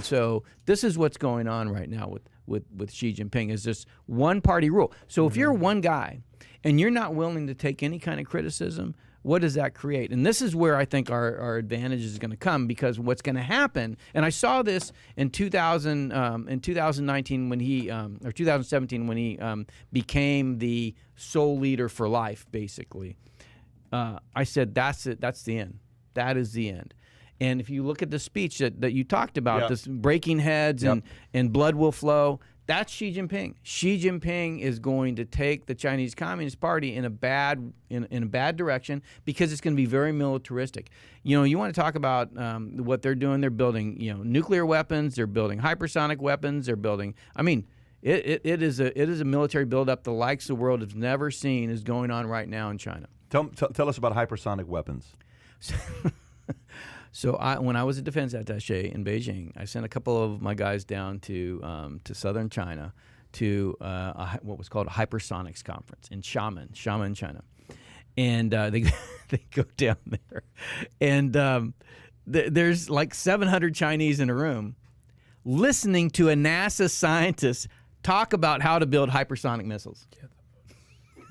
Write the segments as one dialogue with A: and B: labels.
A: So this is what's going on right now with Xi Jinping, is this one-party rule. So if you're one guy and you're not willing to take any kind of criticism, what does that create? And this is where I think our advantage is going to come, because what's going to happen, and I saw this in 2019 when he, or 2017 when he became the sole leader for life, basically. I said, that's it. That's the end. That is the end. And if you look at the speech that you talked about, this breaking heads and blood will flow, that's Xi Jinping. Xi Jinping is going to take the Chinese Communist Party in a bad direction, because it's going to be very militaristic. You know, you want to talk about what they're doing. They're building, nuclear weapons. They're building hypersonic weapons. They're building. I mean, it is a military buildup the likes the world has never seen is going on right now in China.
B: Tell us about hypersonic weapons.
A: So when I was a defense attaché in Beijing, I sent a couple of my guys down to southern China to what was called a Hypersonics conference in Xiamen, China. And they go down there. And there's like 700 Chinese in a room listening to a NASA scientist talk about how to build hypersonic missiles.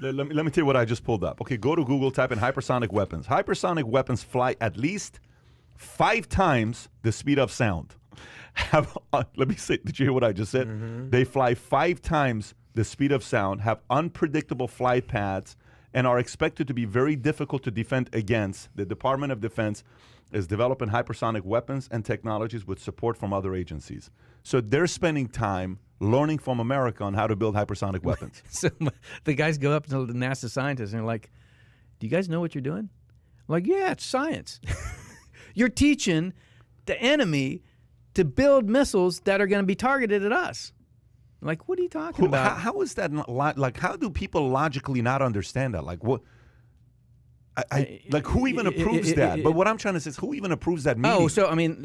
B: Let me tell you what I just pulled up. Okay, go to Google, type in hypersonic weapons. Hypersonic weapons fly at least 5 times the speed of sound. Let me say, did you hear what I just said? Mm-hmm. They fly 5 times the speed of sound, have unpredictable flight paths, and are expected to be very difficult to defend against. The Department of Defense is developing hypersonic weapons and technologies with support from other agencies. So they're spending time learning from America on how to build hypersonic weapons.
A: So the guys go up to the NASA scientists and they're like, do you guys know what you're doing? I'm like, yeah, it's science. You're teaching the enemy to build missiles that are going to be targeted at us. I'm like, what are you talking about?
B: How is that not, like, how do people logically not understand that? Like, what? Like, who even approves that? But what I'm trying to say is, who even approves that meeting?
A: Oh, so, I mean,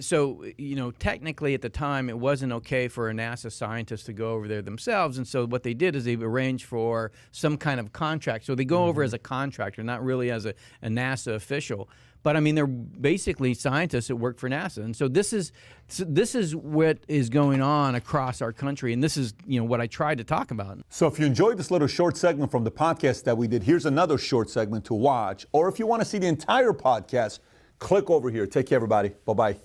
A: technically at the time, it wasn't okay for a NASA scientist to go over there themselves. And so what they did is they arranged for some kind of contract. So they go over as a contractor, not really as a NASA official. But, I mean, they're basically scientists that work for NASA. And so this is what is going on across our country. And this is, what I tried to talk about.
C: So if you enjoyed this little short segment from the podcast that we did, here's another short segment to watch. Or if you want to see the entire podcast, click over here. Take care, everybody. Bye-bye.